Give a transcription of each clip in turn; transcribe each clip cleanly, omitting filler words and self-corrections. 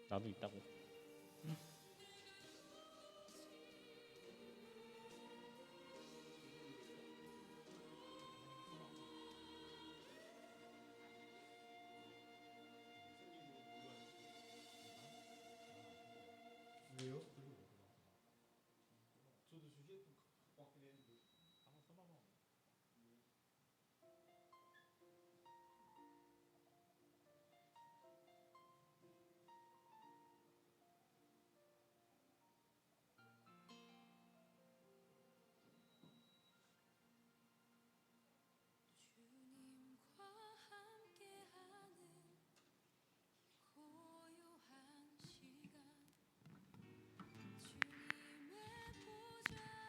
나도 있다고. 왜요? 저도 주시했던 것 같긴 했는데. 한번 써봐봐. 주님과 함께하는 고요한 시간 주님의 보좌 앞에 듣고 하시는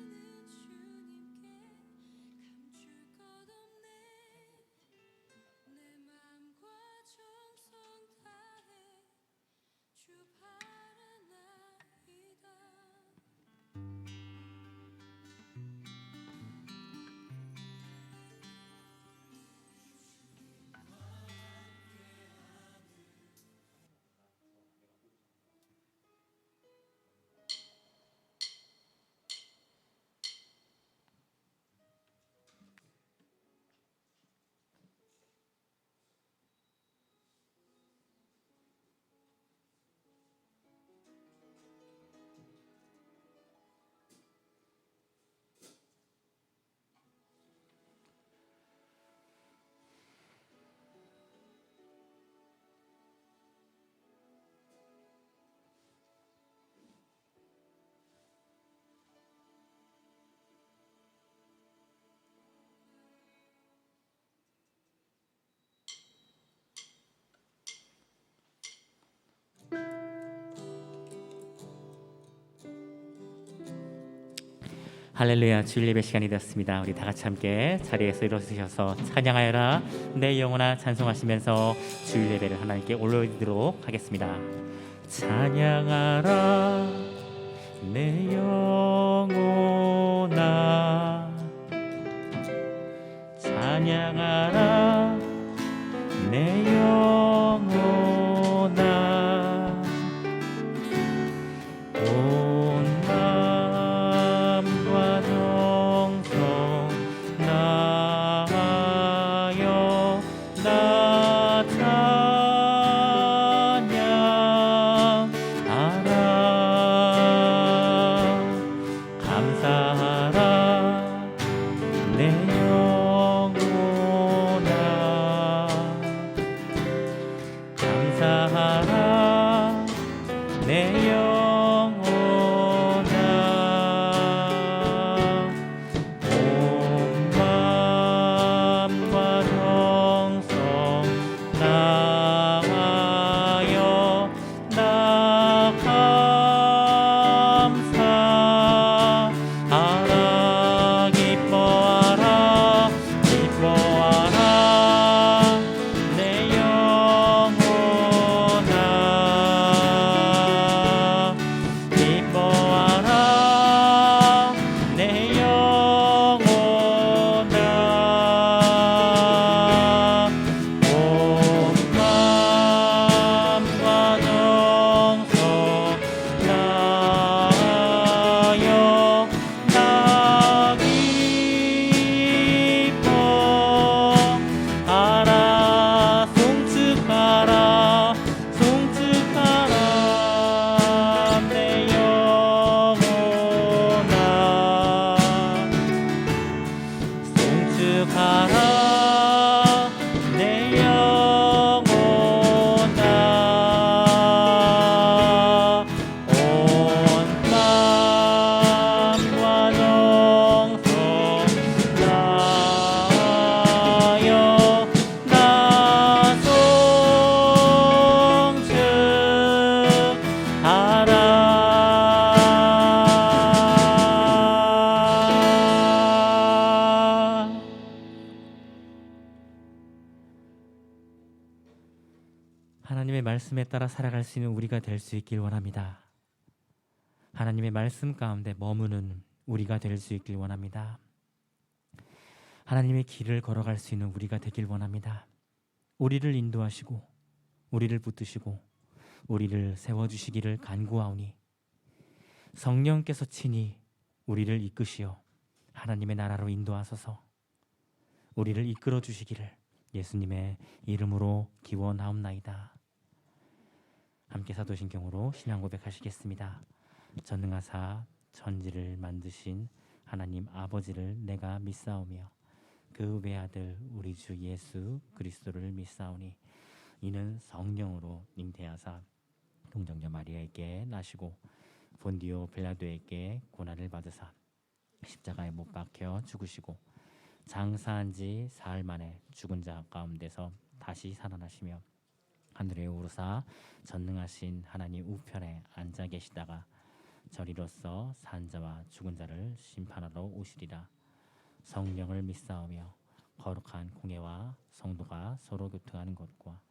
주님께 감출 것 없네 내 맘과 정성 다해 주 바라나이다 할렐루야, 주일 예배 시간이 되었습니다. 우리 다 같이 함께 자리에서 일어서셔서 찬양하여라 내 영혼아 찬송하시면서 주일 예배를 하나님께 올려드리도록 하겠습니다. 찬양하라 내 영혼아 찬양하라 내 영혼아 온 마음과 정성 나아여 나 찬양하라 감사하라 내 영혼아 감사하라 내 영혼아 온 마음과 정성 다하여 나 감사하라 기뻐하라 기뻐하라 내 영혼아 기뻐하라 내 영혼아 온 마음과 정성 다하여 나 기뻐하라 송축하라 송축하라 내 영혼아 송축하라 내 영혼아 온 마음과 정성 다하여 나 송축하라. 하나님의 말씀에 따라 살아갈 수 있는 우리가 될 수 있길 원합니다. 하나님의 말씀 가운데 머무는 우리가 될 수 있길 원합니다. 하나님의 길을 걸어갈 수 있는 우리가 되길 원합니다. 우리를 인도하시고 우리를 붙드시고 우리를 세워주시기를 간구하오니 성령께서 친히 우리를 이끄시어 하나님의 나라로 인도하소서. 우리를 이끌어 주시기를 예수님의 이름으로 기원하옵나이다. 함께 사도신경으로 신앙 고백하시겠습니다. 전능하사 천지를 만드신 하나님 아버지를 내가 믿사오며 그 외아들 우리 주 예수 그리스도를 믿사오니 이는 성령으로 잉태하사 동정녀 마리아에게 나시고 본디오 빌라도에게 고난을 받으사 십자가에 못 박혀 죽으시고 장사한 지 사흘 만에 죽은 자 가운데서 다시 살아나시며 하늘에 오르사 전능하신 하나님 우편에 앉아 계시다가 저리로서 산 자와 죽은 자를 심판하러 오시리라. 성령을 믿사오며 거룩한 공예와 성도가 서로 교통하는 것과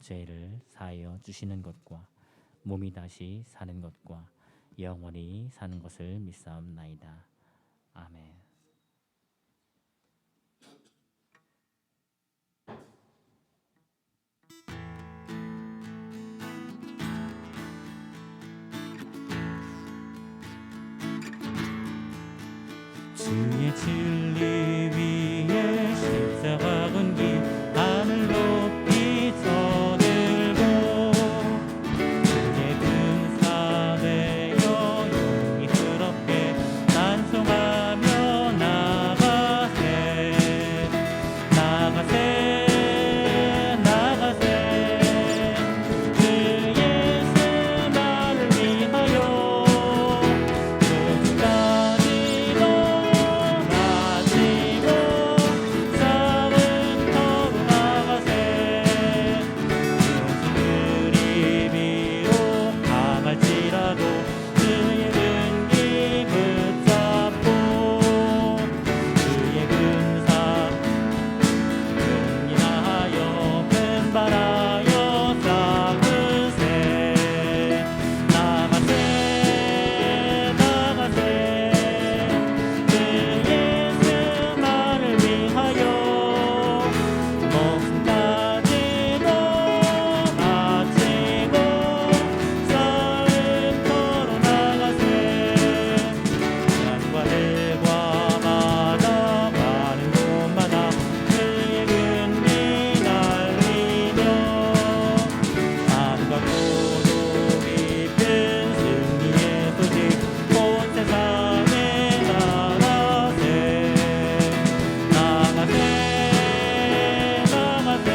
죄를 사하여 주시는 것과 몸이 다시 사는 것과 영원히 사는 것을 믿사옵나이다. 아멘. 주의 진리 위에 십자가 근기 하늘 높이 쳐들고 주의 근사되어 영광스럽게 찬송하며 나가세 나가세 나가세 주 예수 나를 위하여 끝까지도 마치고 싸운 터로 나가세 무슨 그림이로 강할지라도 주의 근기 붙잡고 주의 근사 승리하여 분발하여 싸우세 나가세 나가세 주 예수 나를 위하여 목숨까지도 마치고 싸움 터로 나가세 산과 들과 바다 많은 곳마다 주의 근기 날리며 삶과 고도 깊은 승리의 소식 온 세상에 나가세 나가세 나가세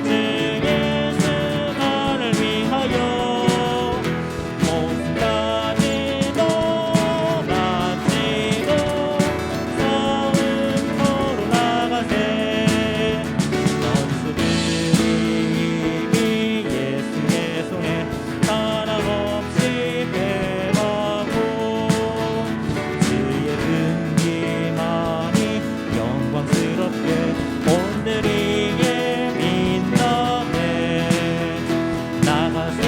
주 예수 나를 위하여 목숨까지도 마치고 싸움 터로 나가세 선수들이 이미 예수의 손에 하나없이 패하고 주의 근기만이 영광스럽게 온들이게 빛나네 나가세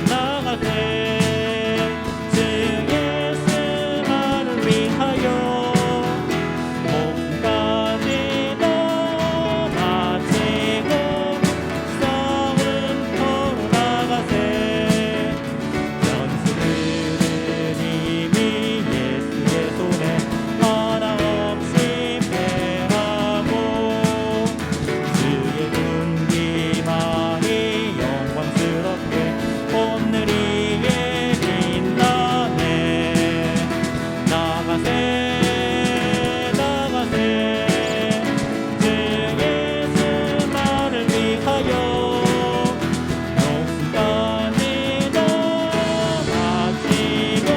나가세 주 예수 나를 위하여 목숨까지도 마치고 싸움 터로 나가세 전수들은 이미 예수의 손에 하나없이 패하고 주의 근기만이 영광스럽게 온누리에 빛나네 나가세 나가세 주 예수 나를 위하여 목숨까지도 마치고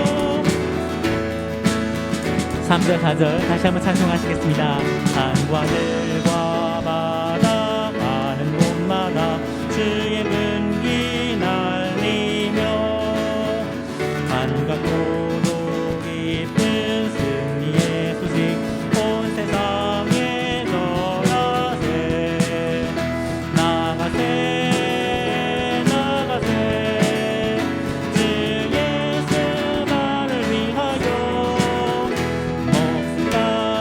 3절 4절 다시 한번 찬송하시겠습니다. 산과 들과 바다 많은 곳마다 주의 근기 날리며 한과 고도 깊은 승리의 소식 온 세상에 전하세 나가세 나가세 주 예수 나를 위하여 목숨까지도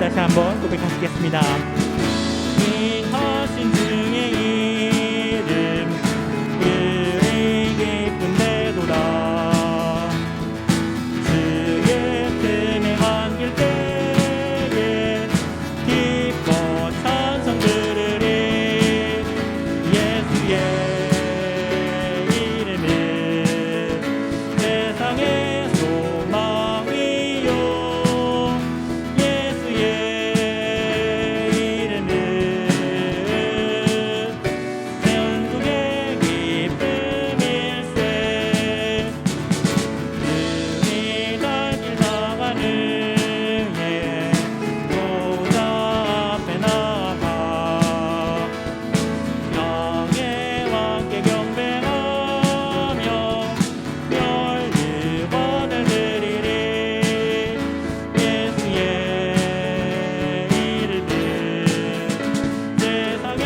다시 한번 고백하시겠습니다. 이 허신 중의 이름 그리 기쁜데도다 주의 틈에 안길 때에 기뻐 찬송 들으리 예수의 이름은 세상의 소망이요 예수의 이름은 천국의 기쁨일세 눈이 달길 나가는 예 보좌 앞에 나가 영의 왕께 경배하며 열유번을 드리리 예수의 이름은 세상의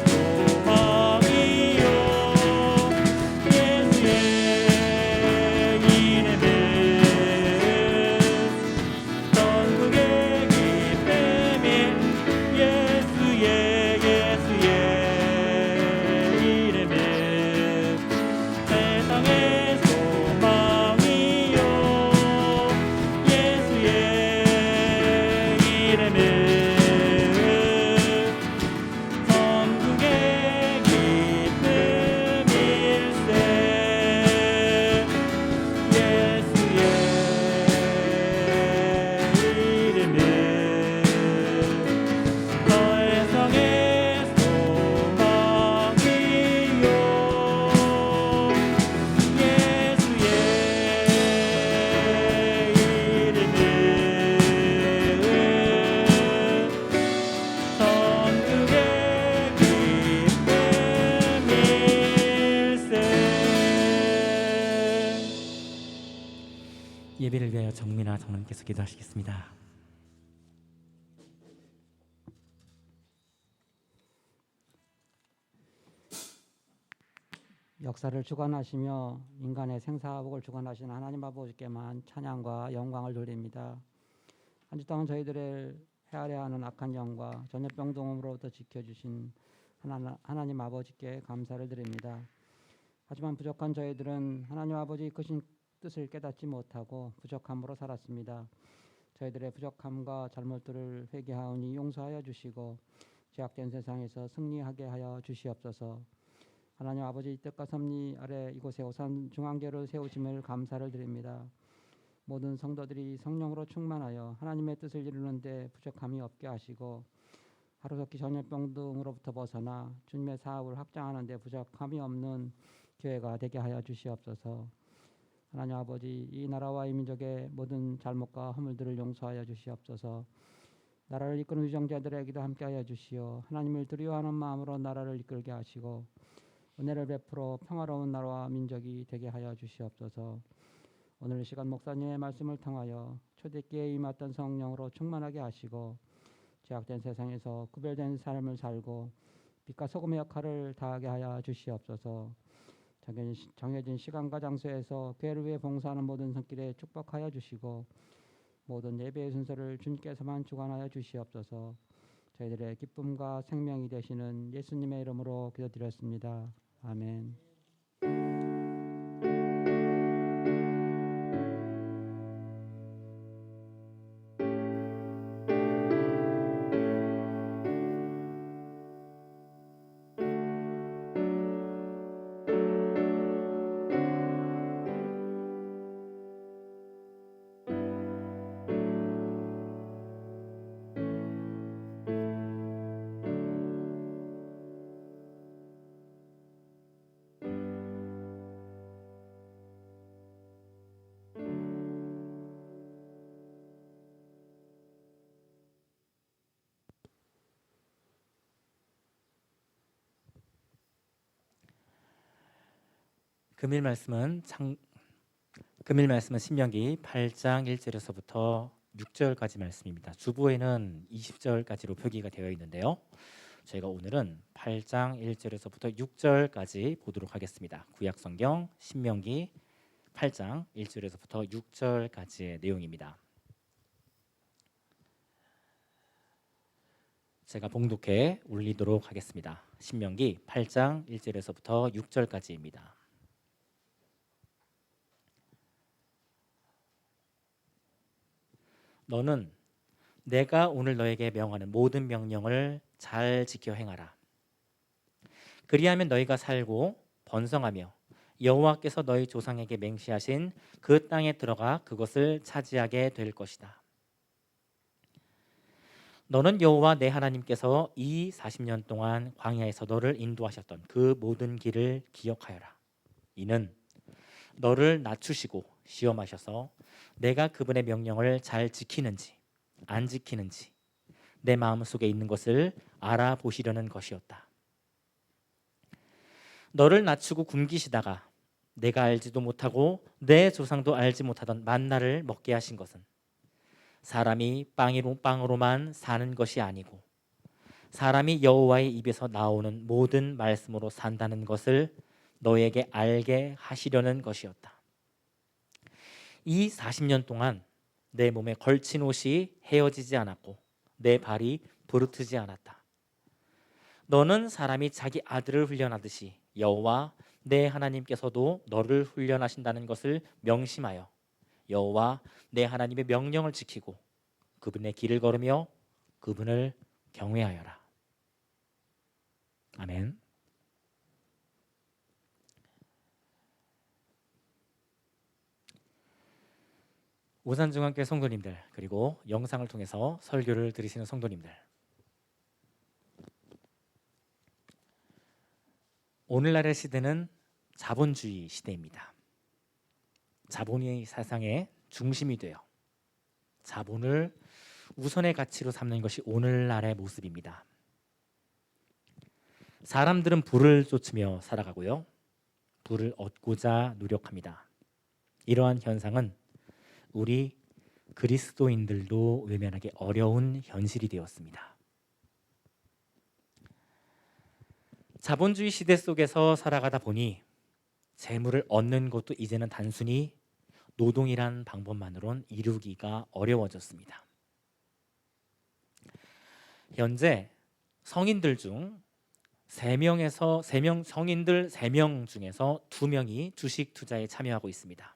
소망이요 예수의 이름은 천국의 기쁨인 예수의 이름은 세상의 소망이요 예수의 이름은 천국의 기쁨일세 예수의 이름은 너의 성의 소망이요 예수의 이름은 천국의 기쁨일세. 예배를 위하여 정민아 장로님께서 기도하시겠습니다. 역사를 주관하시며 인간의 생사복을 주관하시는 하나님 아버지께만 찬양과 영광을 돌립니다. 한 주 동안 저희들을 헤아려 하는 악한 영과 전염병동으로부터 지켜주신 하나님 아버지께 감사를 드립니다. 하지만 부족한 저희들은 하나님 아버지의 크신 뜻을 깨닫지 못하고 부족함으로 살았습니다. 저희들의 부족함과 잘못들을 회개하오니 용서하여 주시고 죄악된 세상에서 승리하게 하여 주시옵소서. 하나님 아버지 뜻과 섭리 아래 이곳에 오산 중앙교를 세우심을 감사를 드립니다. 모든 성도들이 성령으로 충만하여 하나님의 뜻을 이루는 데 부족함이 없게 하시고 하루속히 전염병 등으로부터 벗어나 주님의 사업을 확장하는 데 부족함이 없는 교회가 되게 하여 주시옵소서. 하나님 아버지 이 나라와 이 민족의 모든 잘못과 허물들을 용서하여 주시옵소서. 나라를 이끄는 위정자들에게도 함께하여 주시어 하나님을 두려워하는 마음으로 나라를 이끌게 하시고 은혜를 베풀어 평화로운 나라와 민족이 되게 하여 주시옵소서. 오늘 이 시간 목사님의 말씀을 통하여 초대기에 임했던 성령으로 충만하게 하시고 죄악된 세상에서 구별된 삶을 살고 빛과 소금의 역할을 다하게 하여 주시옵소서. 정해진 시간과 장소에서 교회를 위해 봉사하는 모든 손길에 축복하여 주시고 모든 예배의 순서를 주님께서만 주관하여 주시옵소서. 저희들의 기쁨과 생명이 되시는 예수님의 이름으로 기도드렸습니다. 아멘. 금일 말씀은 신명기 8장 1절에서부터 6절까지 말씀입니다. 주보에는 20절까지로 표기가 되어 있는데요. 저희가 오늘은 8장 1절에서부터 6절까지 보도록 하겠습니다. 구약성경 신명기 8장 1절에서부터 6절까지의 내용입니다. 제가 봉독해 올리도록 하겠습니다. 신명기 8장 1절에서부터 6절까지입니다. 너는 내가 오늘 너에게 명하는 모든 명령을 잘 지켜 행하라. 그리하면 너희가 살고 번성하며 여호와께서 너희 조상에게 맹시하신 그 땅에 들어가 그것을 차지하게 될 것이다. 너는 여호와 내 하나님께서 이 40년 동안 광야에서 너를 인도하셨던 그 모든 길을 기억하여라. 이는 너를 낮추시고 시험하셔서 내가 그분의 명령을 잘 지키는지 안 지키는지 내 마음속에 있는 것을 알아보시려는 것이었다. 너를 낮추고 굶기시다가 내가 알지도 못하고 내 조상도 알지 못하던 만나를 먹게 하신 것은 사람이 빵으로만 사는 것이 아니고 사람이 여호와의 입에서 나오는 모든 말씀으로 산다는 것을 너에게 알게 하시려는 것이었다. 이 40년 동안 내 몸에 걸친 옷이 헤어지지 않았고 내 발이 부르트지 않았다. 너는 사람이 자기 아들을 훈련하듯이 여호와 내 하나님께서도 너를 훈련하신다는 것을 명심하여 여호와 내 하나님의 명령을 지키고 그분의 길을 걸으며 그분을 경외하여라. 아멘. 오산중앙교회 성도님들, 그리고 영상을 통해서 설교를 들으시는 성도님들, 오늘날의 시대는 자본주의 시대입니다. 자본이 세상의 중심이 되어 자본을 우선의 가치로 삼는 것이 오늘날의 모습입니다. 사람들은 부를 쫓으며 살아가고요, 부를 얻고자 노력합니다. 이러한 현상은 우리 그리스도인들도 외면하기 어려운 현실이 되었습니다. 자본주의 시대 속에서 살아가다 보니 재물을 얻는 것도 이제는 단순히 노동이란 방법만으론 이루기가 어려워졌습니다. 현재 성인들 중 3명 성인들 3명 중에서 2명이 주식 투자에 참여하고 있습니다.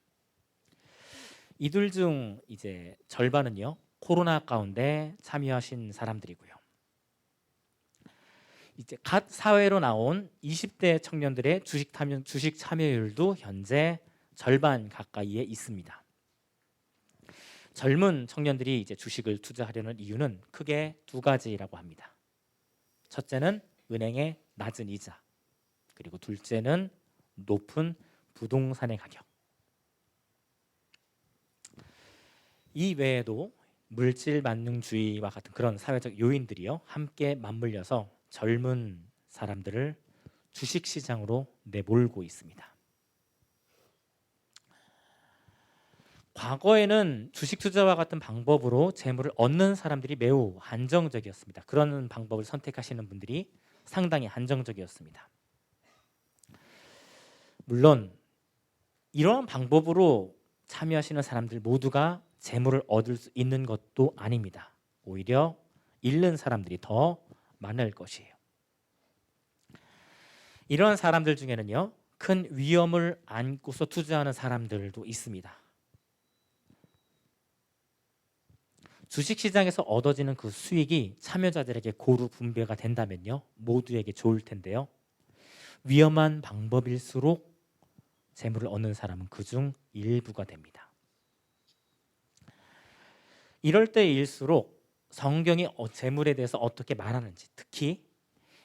이들 중 이제 절반은요, 코로나 가운데 참여하신 사람들이고요. 이제 갓 사회로 나온 20대 청년들의 주식 참여율도 현재 절반 가까이에 있습니다. 젊은 청년들이 이제 주식을 투자하려는 이유는 크게 2가지라고 합니다. 첫째는 은행의 낮은 이자, 그리고 둘째는 높은 부동산의 가격. 이 외에도 물질 만능주의와 같은 그런 사회적 요인들이요, 함께 맞물려서 젊은 사람들을 주식시장으로 내몰고 있습니다. 과거에는 주식 투자와 같은 방법으로 재물을 얻는 사람들이 매우 한정적이었습니다. 그런 방법을 선택하시는 분들이 상당히 한정적이었습니다. 물론 이러한 방법으로 참여하시는 사람들 모두가 재물을 얻을 수 있는 것도 아닙니다. 오히려 잃는 사람들이 더 많을 것이에요. 이러한 사람들 중에는요, 큰 위험을 안고서 투자하는 사람들도 있습니다. 주식시장에서 얻어지는 그 수익이 참여자들에게 고루 분배가 된다면요, 모두에게 좋을 텐데요, 위험한 방법일수록 재물을 얻는 사람은 그중 일부가 됩니다. 이럴 때일수록 성경이 재물에 대해서 어떻게 말하는지, 특히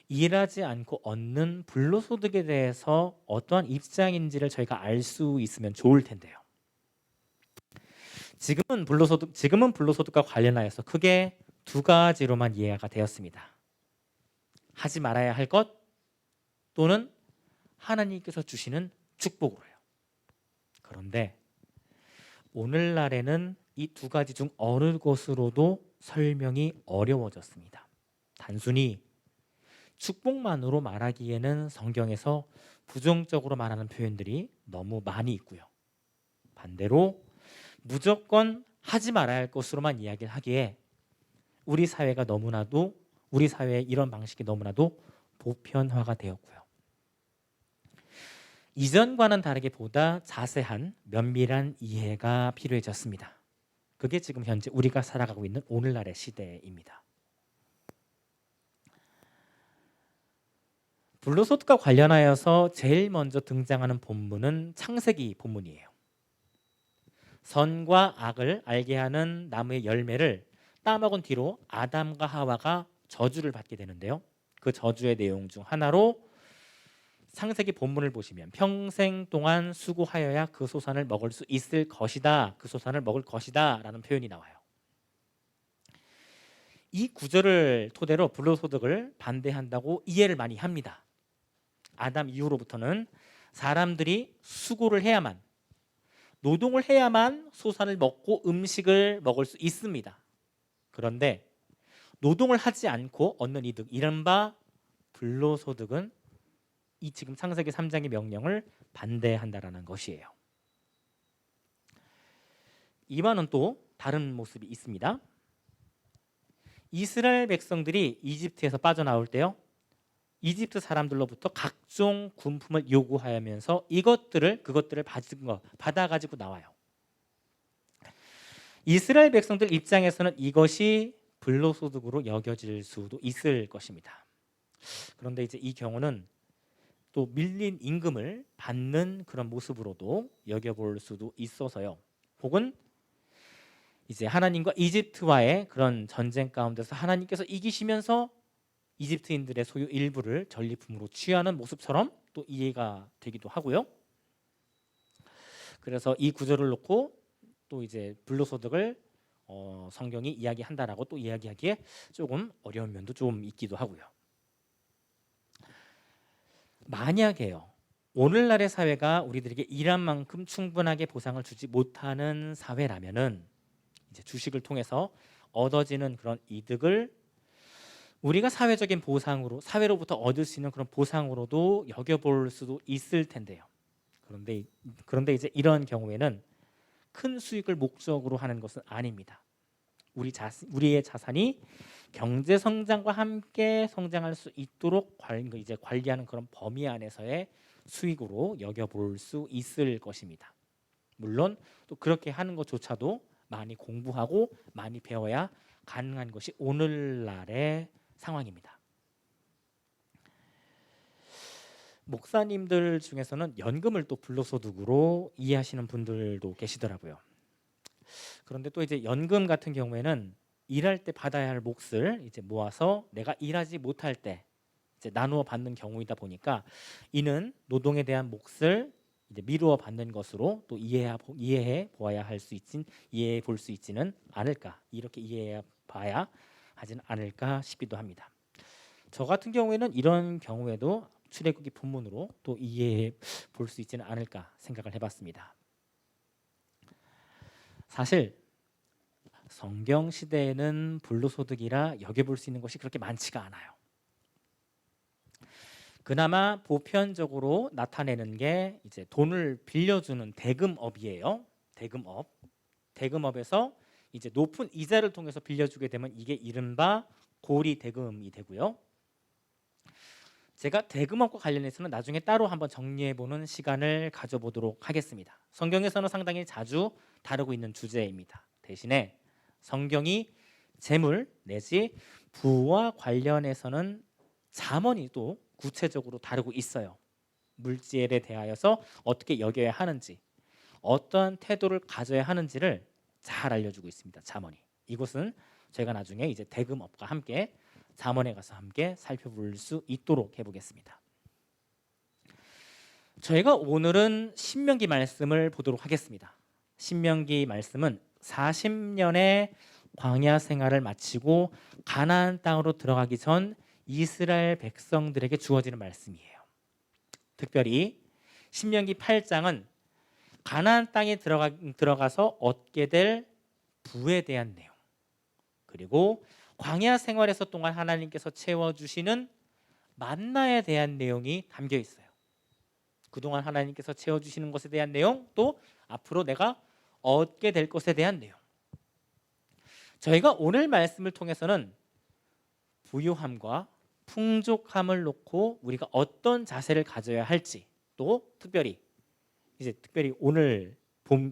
일하지 않고 얻는 불로소득에 대해서 어떠한 입장인지를 저희가 알 수 있으면 좋을 텐데요. 지금은 불로소득과 관련하여서 크게 2가지로만 이해가 되었습니다. 하지 말아야 할 것, 또는 하나님께서 주시는 축복으로요. 그런데 오늘날에는 이 2가지 중 어느 것으로도 설명이 어려워졌습니다. 단순히 축복만으로 말하기에는 성경에서 부정적으로 말하는 표현들이 너무 많이 있고요, 반대로 무조건 하지 말아야 할 것으로만 이야기를 하기에 우리 사회가 너무나도 우리 사회에 이런 방식이 너무나도 보편화가 되었고요. 이전과는 다르게 보다 자세한 면밀한 이해가 필요해졌습니다. 그게 지금 현재 우리가 살아가고 있는 오늘날의 시대입니다. 불로소득과 관련하여서 제일 먼저 등장하는 본문은 창세기 본문이에요. 선과 악을 알게 하는 나무의 열매를 따먹은 뒤로 아담과 하와가 저주를 받게 되는데요. 그 저주의 내용 중 하나로 창세기 본문을 보시면 평생 동안 수고하여야 그 소산을 먹을 수 있을 것이다. 그 소산을 먹을 것이다 라는 표현이 나와요. 이 구절을 토대로 불로소득을 반대한다고 이해를 많이 합니다. 아담 이후로부터는 사람들이 수고를 해야만, 노동을 해야만 소산을 먹고 음식을 먹을 수 있습니다. 그런데 노동을 하지 않고 얻는 이득, 이른바 불로소득은 이 지금 창세기 3장의 명령을 반대한다라는 것이에요. 이와는 또 다른 모습이 있습니다. 이스라엘 백성들이 이집트에서 빠져나올 때요, 이집트 사람들로부터 각종 군품을 요구하면서 그것들을 받아가지고 나와요. 이스라엘 백성들 입장에서는 이것이 불로소득으로 여겨질 수도 있을 것입니다. 그런데 이제 이 경우는 또 밀린 임금을 받는 그런 모습으로도 여겨볼 수도 있어서요. 혹은 이제 하나님과 이집트와의 그런 전쟁 가운데서 하나님께서 이기시면서 이집트인들의 소유 일부를 전리품으로 취하는 모습처럼 또 이해가 되기도 하고요. 그래서 이 구절을 놓고 또 이제 불로소득을 성경이 이야기한다라고 또 이야기하기에 조금 어려운 면도 좀 있기도 하고요. 만약에요, 오늘날의 사회가 우리들에게 일한 만큼 충분하게 보상을 주지 못하는 사회라면은 이제 주식을 통해서 얻어지는 그런 이득을 우리가 사회적인 보상으로, 사회로부터 얻을 수 있는 그런 보상으로도 여겨볼 수도 있을 텐데요. 그런데 이제 이런 경우에는 큰 수익을 목적으로 하는 것은 아닙니다. 우리의 자산이 경제 성장과 함께 성장할 수 있도록 관리하는 그런 범위 안에서의 수익으로 여겨볼 수 있을 것입니다. 물론 또 그렇게 하는 것조차도 많이 공부하고 많이 배워야 가능한 것이 오늘날의 상황입니다. 목사님들 중에서는 연금을 또 불로소득으로 이해하시는 분들도 계시더라고요. 그런데 또 이제 연금 같은 경우에는 일할 때 받아야 할 몫을 이제 모아서 내가 일하지 못할 때 이제 나누어 받는 경우이다 보니까 이는 노동에 대한 몫을 이제 미루어 받는 것으로 또 이해해 볼 수 있지는 않을까, 이렇게 이해해 봐야 하지는 않을까 싶기도 합니다. 저 같은 경우에는 이런 경우에도 출애굽기 본문으로 또 이해해 볼 수 있지는 않을까 생각을 해봤습니다. 사실 성경 시대에는 불로소득이라 여겨볼 수 있는 것이 그렇게 많지가 않아요. 그나마 보편적으로 나타내는 게 이제 돈을 빌려주는 대금업이에요. 대금업에서 이제 높은 이자를 통해서 빌려주게 되면 이게 이른바 고리 대금이 되고요. 제가 대금업과 관련해서는 나중에 따로 한번 정리해보는 시간을 가져보도록 하겠습니다. 성경에서는 상당히 자주 다루고 있는 주제입니다. 대신에 성경이 재물 내지 부와 관련해서는 잠언이 또 구체적으로 다루고 있어요. 물질에 대하여서 어떻게 여겨야 하는지, 어떠한 태도를 가져야 하는지를 잘 알려주고 있습니다. 잠언이. 이것은 제가 나중에 이제 대금업과 함께 잠언에 가서 함께 살펴볼 수 있도록 해보겠습니다. 저희가 오늘은 신명기 말씀을 보도록 하겠습니다. 신명기 말씀은 40년의 광야 생활을 마치고 가나안 땅으로 들어가기 전 이스라엘 백성들에게 주어지는 말씀이에요. 특별히 신명기 8장은 가나안 땅에 들어가서 얻게 될 부에 대한 내용, 그리고 광야 생활에서 동안 하나님께서 채워주시는 만나에 대한 내용이 담겨 있어요. 그동안 하나님께서 채워주시는 것에 대한 내용, 또 앞으로 내가 얻게 될 것에 대한 내용. 저희가 오늘 말씀을 통해서는 부유함과 풍족함을 놓고 우리가 어떤 자세를 가져야 할지, 또 특별히 오늘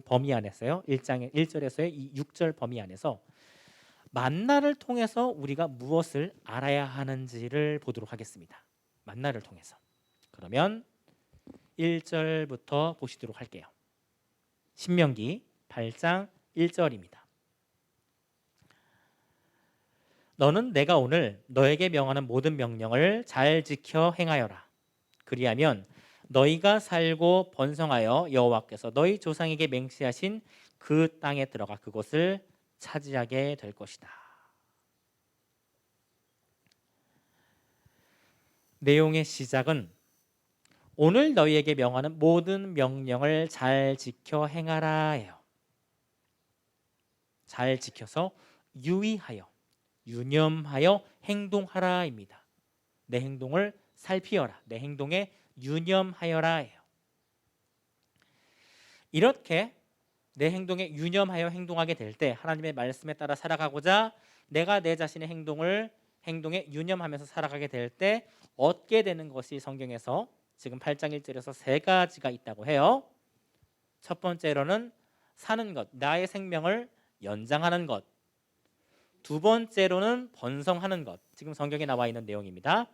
범위 안에서요, 1장의 1절에서의 이 6절 범위 안에서 만나를 통해서 우리가 무엇을 알아야 하는지를 보도록 하겠습니다. 만나를 통해서. 그러면 1절부터 보시도록 할게요. 신명기 8장 1절입니다. 너는 내가 오늘 너에게 명하는 모든 명령을 잘 지켜 행하여라. 그리하면 너희가 살고 번성하여 여호와께서 너희 조상에게 맹세하신 그 땅에 들어가 그곳을 차지하게 될 것이다. 내용의 시작은 오늘 너희에게 명하는 모든 명령을 잘 지켜 행하라예요. 잘 지켜서 유의하여, 유념하여 행동하라입니다. 내 행동을 살피어라. 내 행동에 유념하여라예요. 이렇게 내 행동에 유념하여 행동하게 될 때 하나님의 말씀에 따라 살아가고자 내가 내 자신의 행동에 유념하면서 살아가게 될 때 얻게 되는 것이 성경에서 지금 8장 1절에서 세 가지가 있다고 해요. 첫 번째로는 사는 것, 나의 생명을 연장하는 것. 두 번째로는 번성하는 것, 지금 성경에 나와 있는 내용입니다.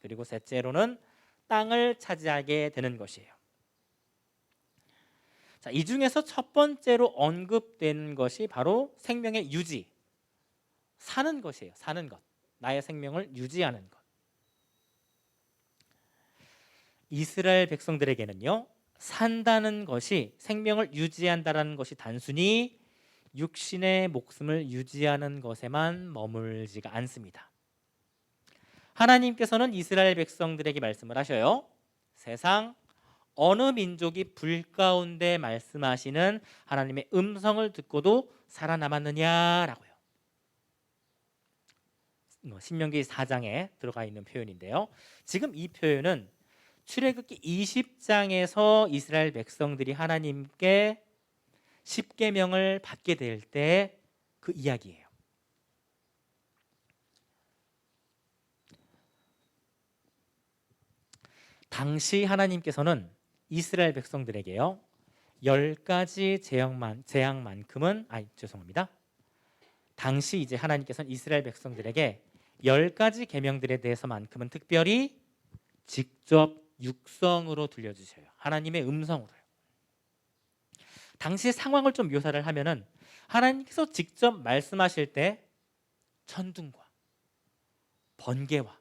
그리고 셋째로는 땅을 차지하게 되는 것이에요. 자, 이 중에서 첫 번째로 언급되는 것이 바로 생명의 유지, 사는 것이에요. 사는 것, 나의 생명을 유지하는 것. 이스라엘 백성들에게는요, 산다는 것이, 생명을 유지한다는 것이 단순히 육신의 목숨을 유지하는 것에만 머물지가 않습니다. 하나님께서는 이스라엘 백성들에게 말씀을 하셔요. 세상 어느 민족이 불 가운데 말씀하시는 하나님의 음성을 듣고도 살아남았느냐라고요. 신명기 4장에 들어가 있는 표현인데요. 지금 이 표현은 출애굽기 20장에서 이스라엘 백성들이 하나님께 십계명을 받게 될 때 그 이야기예요. 당시 하나님께서는 이스라엘 백성들에게요, 10가지 재앙만큼은 당시 이제 하나님께서는 이스라엘 백성들에게 10가지 계명들에 대해서만큼은 특별히 직접 육성으로 들려주셔요. 하나님의 음성으로요. 당시의 상황을 좀 묘사를 하면은 하나님께서 직접 말씀하실 때 천둥과 번개와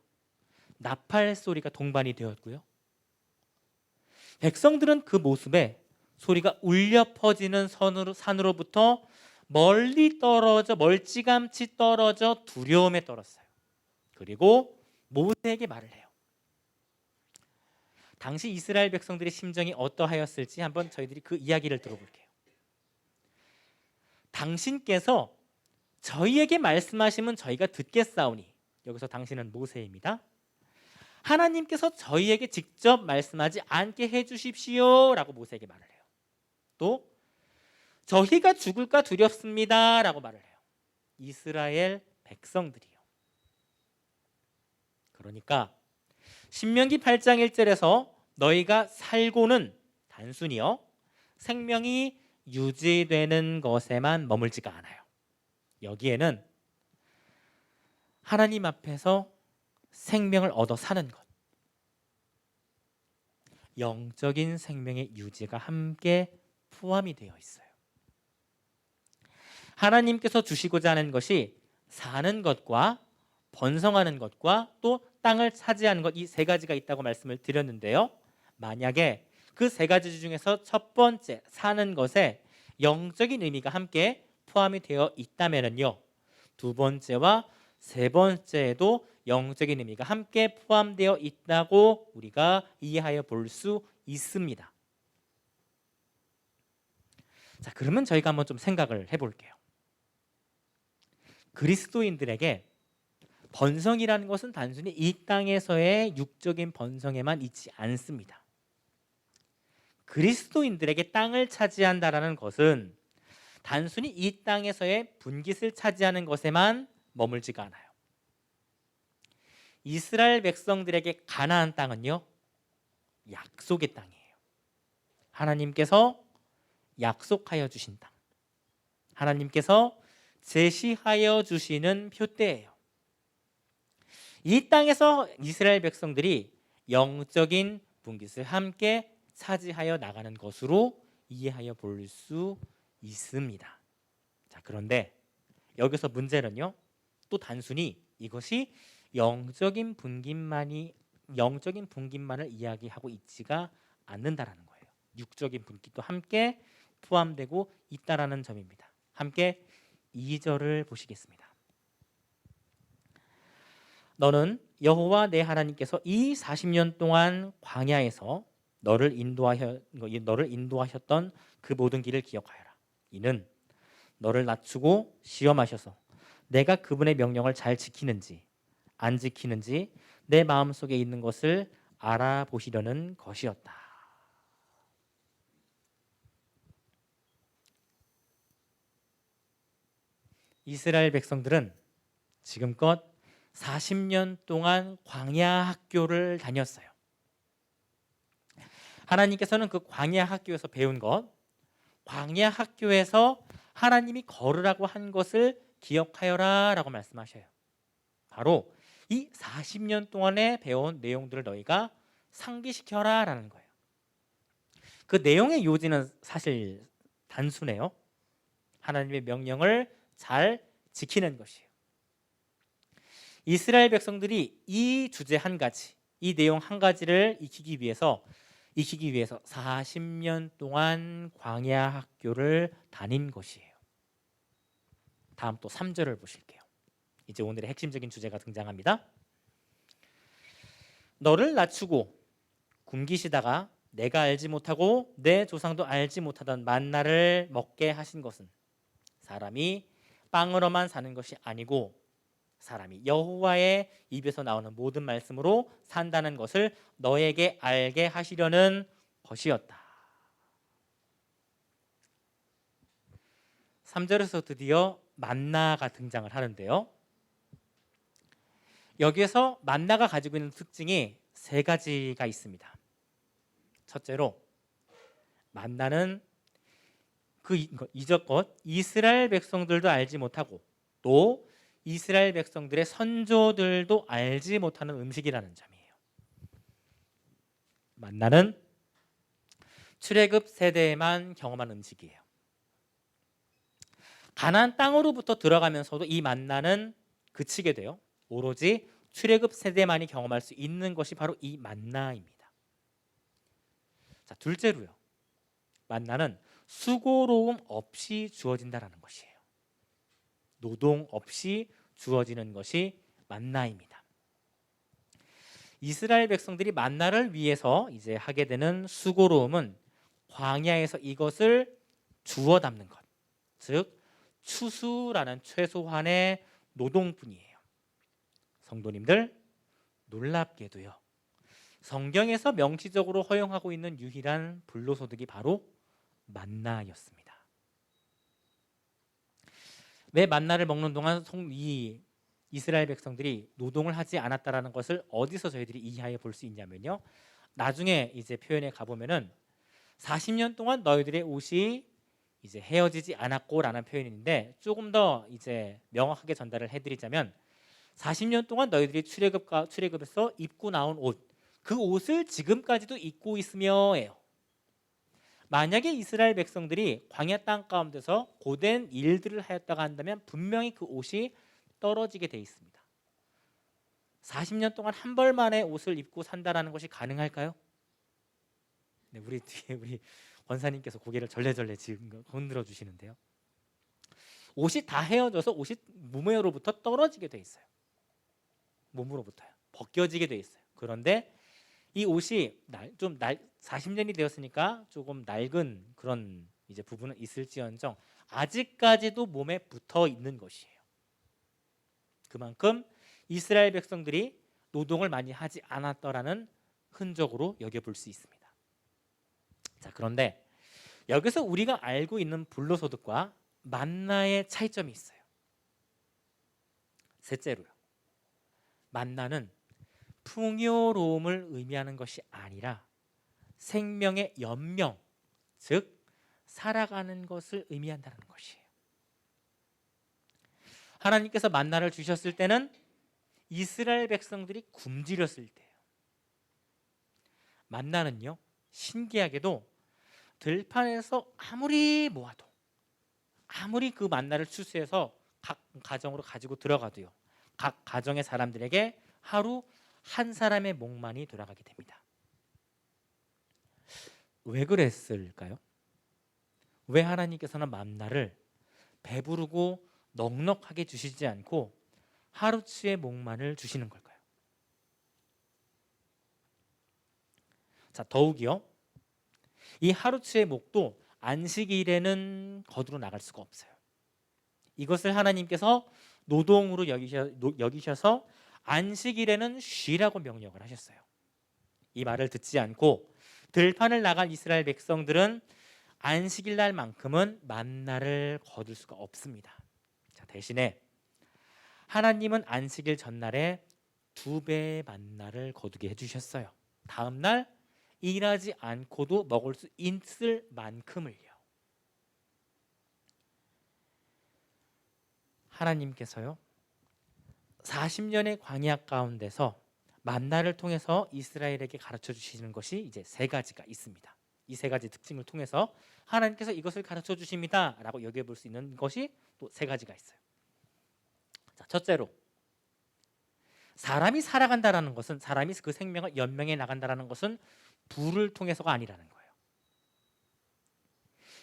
나팔 소리가 동반이 되었고요. 백성들은 그 모습에 소리가 울려 퍼지는 산으로부터 멀찌감치 떨어져 두려움에 떨었어요. 그리고 모세에게 말을 해요. 당시 이스라엘 백성들의 심정이 어떠하였을지 한번 저희들이 그 이야기를 들어볼게요. 당신께서 저희에게 말씀하시면 저희가 듣겠사오니, 여기서 당신은 모세입니다. 하나님께서 저희에게 직접 말씀하지 않게 해주십시오 라고 모세에게 말을 해요. 또 저희가 죽을까 두렵습니다 라고 말을 해요. 이스라엘 백성들이요. 그러니까 신명기 8장 1절에서 너희가 살고는 단순히요, 생명이 유지되는 것에만 머물지가 않아요. 여기에는 하나님 앞에서 생명을 얻어 사는 것, 영적인 생명의 유지가 함께 포함이 되어 있어요. 하나님께서 주시고자 하는 것이 사는 것과 번성하는 것과 또 땅을 차지하는 것, 이 세 가지가 있다고 말씀을 드렸는데요. 만약에 그 세 가지 중에서 첫 번째 사는 것에 영적인 의미가 함께 포함이 되어 있다면요, 두 번째와 세 번째에도 영적인 의미가 함께 포함되어 있다고 우리가 이해하여 볼 수 있습니다. 자, 그러면 저희가 한번 좀 생각을 해볼게요. 그리스도인들에게 번성이라는 것은 단순히 이 땅에서의 육적인 번성에만 있지 않습니다. 그리스도인들에게 땅을 차지한다라는 것은 단순히 이 땅에서의 분깃을 차지하는 것에만 머물지가 않아요. 이스라엘 백성들에게 가나안 땅은요, 약속의 땅이에요. 하나님께서 약속하여 주신 땅, 하나님께서 제시하여 주시는 표대예요. 이 땅에서 이스라엘 백성들이 영적인 분깃을 함께 차지하여 나가는 것으로 이해하여 볼 수 있습니다. 자, 그런데 여기서 문제는요, 또 단순히 이것이 영적인 분깃만을 이야기하고 있지가 않는다라는 거예요. 육적인 분깃도 함께 포함되고 있다라는 점입니다. 함께 2절을 보시겠습니다. 너는 여호와 내 하나님께서 이 40년 동안 광야에서 너를 인도하셨던 그 모든 길을 기억하여라. 이는 너를 낮추고 시험하셔서 내가 그분의 명령을 잘 지키는지 안 지키는지 내 마음속에 있는 것을 알아보시려는 것이었다. 이스라엘 백성들은 지금껏 40년 동안 광야 학교를 다녔어요. 하나님께서는 그 광야 학교에서 배운 것, 광야 학교에서 하나님이 걸으라고 한 것을 기억하여라 라고 말씀하셔요. 바로 이 40년 동안에 배운 내용들을 너희가 상기시켜라 라는 거예요. 그 내용의 요지는 사실 단순해요. 하나님의 명령을 잘 지키는 것이에요. 이스라엘 백성들이 이 주제 한 가지, 이 내용 한 가지를 익히기 위해서 40년 동안 광야 학교를 다닌 것이에요. 다음 또 3절을 보실게요. 이제 오늘의 핵심적인 주제가 등장합니다. 너를 낮추고 굶기시다가 내가 알지 못하고 내 조상도 알지 못하던 만나를 먹게 하신 것은 사람이 빵으로만 사는 것이 아니고 사람이 여호와의 입에서 나오는 모든 말씀으로 산다는 것을 너에게 알게 하시려는 것이었다. 3절에서 드디어 만나가 등장을 하는데요. 여기에서 만나가 가지고 있는 특징이 3가지가 있습니다. 첫째로 만나는 이적껏 이스라엘 백성들도 알지 못하고 또 이스라엘 백성들의 선조들도 알지 못하는 음식이라는 점이에요. 만나는 출애굽 세대에만 경험한 음식이에요. 가나안 땅으로부터 들어가면서도 이 만나는 그치게 돼요. 오로지 출애굽 세대만이 경험할 수 있는 것이 바로 이 만나입니다. 자, 둘째로요. 만나는 수고로움 없이 주어진다라는 것이에요. 노동 없이 주어지는 것이 만나입니다. 이스라엘 백성들이 만나를 위해서 이제 하게 되는 수고로움은 광야에서 이것을 주워 담는 것, 즉 추수라는 최소한의 노동뿐이에요. 성도님들, 놀랍게도요, 성경에서 명시적으로 허용하고 있는 유일한 불로소득이 바로 만나였습니다. 왜 만나를 먹는 동안 이 이스라엘 백성들이 노동을 하지 않았다라는 것을 어디서 저희들이 이해해 볼 수 있냐면요. 나중에 이제 표현에 가보면은 40년 동안 너희들의 옷이 이제 헤어지지 않았고라는 표현인데 조금 더 이제 명확하게 전달을 해드리자면 40년 동안 너희들이 출애굽에서 입고 나온 옷, 그 옷을 지금까지도 입고 있으며예요. 만약에 이스라엘 백성들이 광야 땅 가운데서 고된 일들을 하였다가 한다면 분명히 그 옷이 떨어지게 돼 있습니다. 40년 동안 한 벌 만에 옷을 입고 산다라는 것이 가능할까요? 네, 우리 뒤에 우리 권사님께서 고개를 절레절레 지금 흔들어 주시는데요. 옷이 다 헤어져서 옷이 몸으로부터 떨어지게 돼 있어요. 몸으로부터요. 벗겨지게 돼 있어요. 그런데 이 옷이 40년이 되었으니까 조금 낡은 그런 이제 부분은 있을지언정 아직까지도 몸에 붙어 있는 것이에요. 그만큼 이스라엘 백성들이 노동을 많이 하지 않았더라는 흔적으로 여겨볼 수 있습니다. 자, 그런데 여기서 우리가 알고 있는 불로소득과 만나의 차이점이 있어요. 셋째로요. 만나는 풍요로움을 의미하는 것이 아니라 생명의 연명, 즉 살아가는 것을 의미한다는 것이에요. 하나님께서 만나를 주셨을 때는 이스라엘 백성들이 굶주렸을 때예요. 만나는요, 신기하게도 들판에서 아무리 모아도, 아무리 그 만나를 추수해서 각 가정으로 가지고 들어가도요, 각 가정의 사람들에게 하루 한 사람의 목만이 돌아가게 됩니다. 왜 그랬을까요? 왜 하나님께서는 만나를 배부르고 넉넉하게 주시지 않고 하루치의 목만을 주시는 걸까요? 자, 더욱이요, 이 하루치의 목도 안식일에는 거두러 나갈 수가 없어요. 이것을 하나님께서 노동으로 여기셔서 안식일에는 쉬라고 명령을 하셨어요. 이 말을 듣지 않고 들판을 나간 이스라엘 백성들은 안식일 날만큼은 만나를 거둘 수가 없습니다. 자, 대신에 하나님은 안식일 전날에 2배의 만나를 거두게 해주셨어요. 다음 날 일하지 않고도 먹을 수 있을 만큼을요. 하나님께서요, 40년의 광야 가운데서 만나를 통해서 이스라엘에게 가르쳐 주시는 것이 이제 3가지가 있습니다. 이 3가지 특징을 통해서 하나님께서 이것을 가르쳐 주십니다 라고 여겨볼 수 있는 것이 또 3가지가 있어요. 자, 첫째로, 사람이 살아간다라는 것은, 사람이 그 생명을 연명해 나간다라는 것은 불을 통해서가 아니라는 거예요.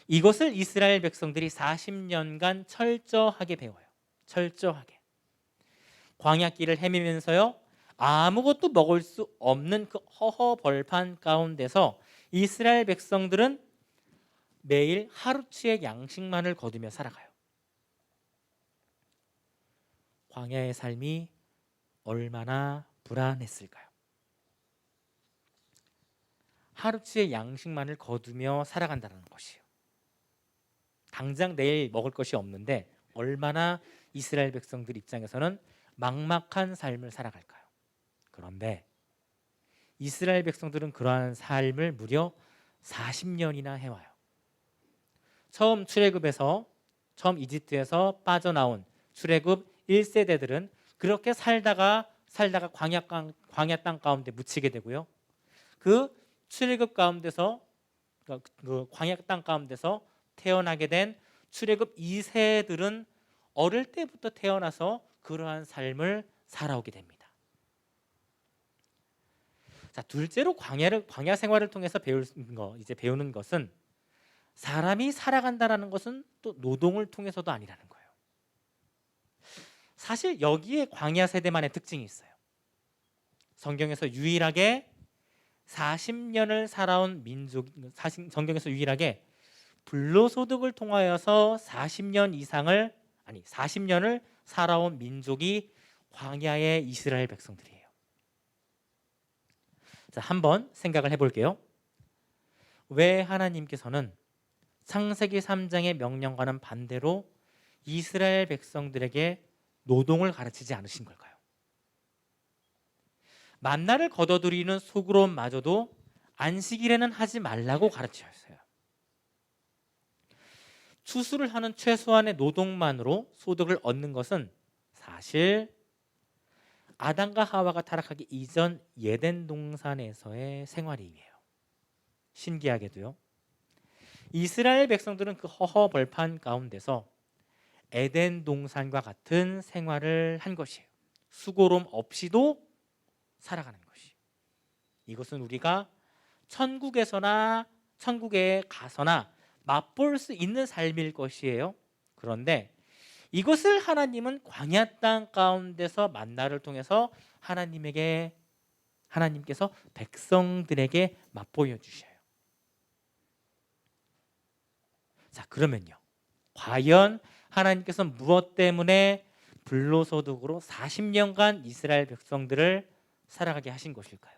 이것을 이스라엘 백성들이 40년간 철저하게 배워요. 철저하게. 광야길을 헤매면서요, 아무것도 먹을 수 없는 그 허허벌판 가운데서 이스라엘 백성들은 매일 하루치의 양식만을 거두며 살아가요. 광야의 삶이 얼마나 불안했을까요? 하루치의 양식만을 거두며 살아간다는 것이에요. 당장 내일 먹을 것이 없는데 얼마나 이스라엘 백성들 입장에서는 막막한 삶을 살아갈까요? 그런데 이스라엘 백성들은 그러한 삶을 무려 40년이나 해와요. 처음 이집트에서 빠져나온 출애굽 1세대들은 그렇게 살다가 광야 땅 가운데 묻히게 되고요. 그 출애굽 가운데서, 그 광야 땅 가운데서 태어나게 된 출애굽 2세들은 어릴 때부터 태어나서 그러한 삶을 살아오게 됩니다. 자, 둘째로 광야 생활을 통해서 배우는 것은, 사람이 살아간다라는 것은 또 노동을 통해서도 아니라는 거예요. 사실 여기에 광야 세대만의 특징이 있어요. 성경에서 유일하게 40년을 살아온 성경에서 유일하게 불로소득을 통하여서 40년을 살아온 민족이 광야의 이스라엘 백성들이에요. 자, 한번 생각을 해볼게요. 왜 하나님께서는 창세기 3장의 명령과는 반대로 이스라엘 백성들에게 노동을 가르치지 않으신 걸까요? 만나를 거둬들이는 소그룹마저도 안식일에는 하지 말라고 가르치셨어요. 추수를 하는 최소한의 노동만으로 소득을 얻는 것은 사실 아담과 하와가 타락하기 이전 예덴 동산에서의 생활이에요. 신기하게도요, 이스라엘 백성들은 그 허허벌판 가운데서 에덴 동산과 같은 생활을 한 것이에요. 수고로움 없이도 살아가는 것이. 이것은 우리가 천국에 가서나 맛볼 수 있는 삶일 것이에요. 그런데 이것을 하나님은 광야 땅 가운데서 만나를 통해서 하나님께서 백성들에게 맛보여 주셔요. 자, 그러면요, 과연 하나님께서 무엇 때문에 불로소득으로 40년간 이스라엘 백성들을 살아가게 하신 것일까요?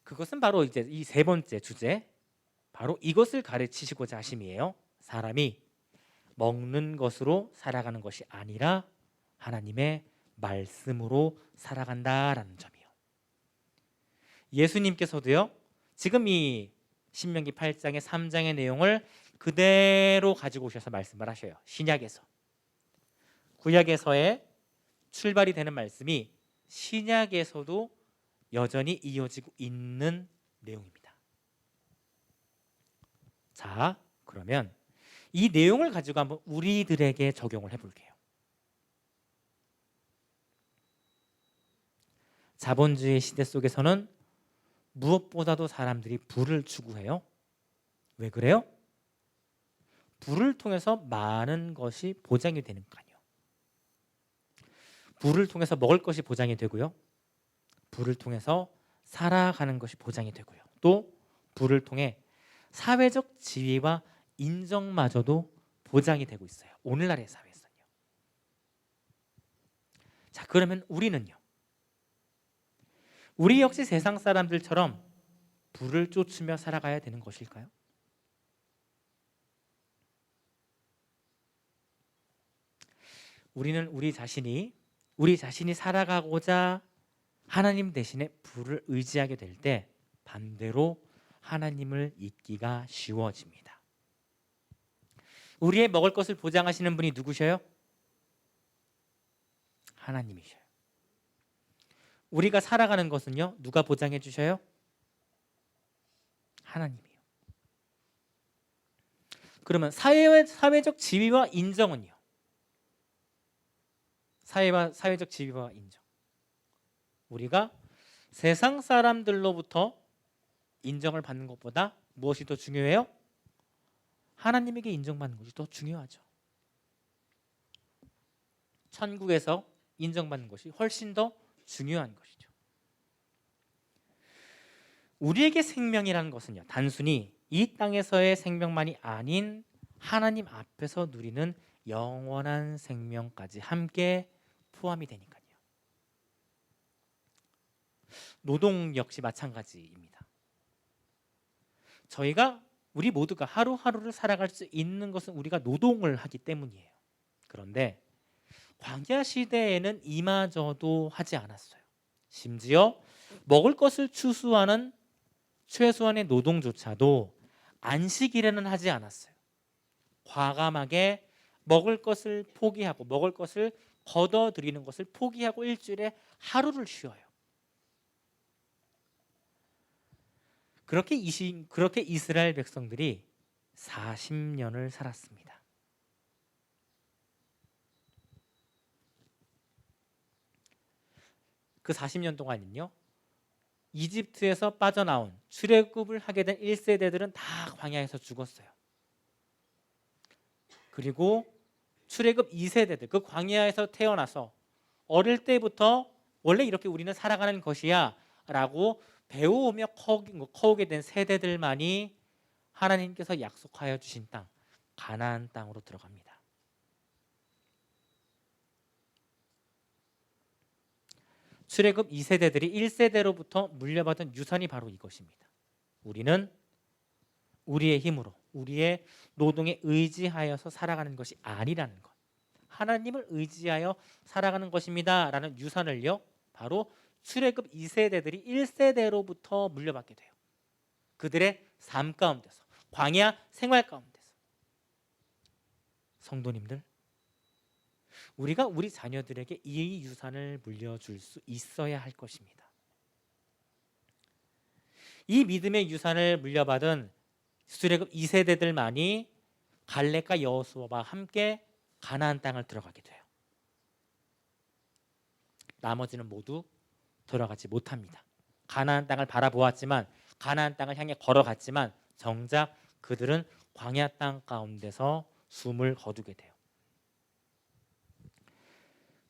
그것은 바로 이제 이 3번째 주제, 바로 이것을 가르치시고자 하심이에요. 사람이 먹는 것으로 살아가는 것이 아니라 하나님의 말씀으로 살아간다라는 점이요. 예수님께서도요. 지금 이 신명기 8장의 3장의 내용을 그대로 가지고 오셔서 말씀을 하셔요. 신약에서. 구약에서의 출발이 되는 말씀이 신약에서도 여전히 이어지고 있는 내용입니다. 자, 그러면 이 내용을 가지고 한번 우리들에게 적용을 해볼게요. 자본주의 시대 속에서는 무엇보다도 사람들이 부를 추구해요. 왜 그래요? 부를 통해서 많은 것이 보장이 되니까요. 부를 통해서 먹을 것이 보장이 되고요. 부를 통해서 살아가는 것이 보장이 되고요. 또 부를 통해 사회적 지위와 인정마저도 보장이 되고 있어요. 오늘날의 사회에서는요. 자, 그러면 우리는요. 우리 역시 세상 사람들처럼 부를 쫓으며 살아가야 되는 것일까요? 우리는 우리 자신이 살아가고자 하나님 대신에 부를 의지하게 될 때 반대로 하나님을 잊기가 쉬워집니다. 우리의 먹을 것을 보장하시는 분이 누구셔요? 하나님이셔요. 우리가 살아가는 것은요, 누가 보장해 주셔요? 하나님이요. 그러면 사회적 지위와 인정은요? 사회적 지위와 인정. 우리가 세상 사람들로부터 인정을 받는 것보다 무엇이 더 중요해요? 하나님에게 인정받는 것이 더 중요하죠. 천국에서 인정받는 것이 훨씬 더 중요한 것이죠. 우리에게 생명이라는 것은요, 단순히 이 땅에서의 생명만이 아닌 하나님 앞에서 누리는 영원한 생명까지 함께 포함이 되니까요. 노동 역시 마찬가지입니다. 우리 모두가 하루하루를 살아갈 수 있는 것은 우리가 노동을 하기 때문이에요. 그런데 광야 시대에는 이마저도 하지 않았어요. 심지어 먹을 것을 추수하는 최소한의 노동조차도 안식일에는 하지 않았어요. 과감하게 먹을 것을 포기하고 먹을 것을 걷어들이는 것을 포기하고 일주일에 하루를 쉬어요. 그렇게 이스라엘 백성들이 40년을 살았습니다. 그 40년 동안은요, 이집트에서 빠져나온 출애굽을 하게 된 1세대들은 다 광야에서 죽었어요. 그리고 출애굽 2세대들, 그 광야에서 태어나서 어릴 때부터 원래 이렇게 우리는 살아가는 것이야 라고 배워오며 커오게 된 세대들만이 하나님께서 약속하여 주신 땅, 가나안 땅으로 들어갑니다. 출애굽 2세대들이 1세대로부터 물려받은 유산이 바로 이것입니다. 우리는 우리의 힘으로, 우리의 노동에 의지하여서 살아가는 것이 아니라는 것, 하나님을 의지하여 살아가는 것입니다 라는 유산을요, 바로 출애굽 2세대들이 1세대로부터 물려받게 돼요. 그들의 삶 가운데서, 광야 생활 가운데서. 성도님들, 우리가 우리 자녀들에게 이 유산을 물려줄 수 있어야 할 것입니다. 이 믿음의 유산을 물려받은 출애굽 2세대들만이 갈렙과 여호수아와 함께 가나안 땅을 들어가게 돼요. 나머지는 모두 들어가지 못합니다. 가나안 땅을 바라보았지만, 가나안 땅을 향해 걸어갔지만 정작 그들은 광야 땅 가운데서 숨을 거두게 돼요.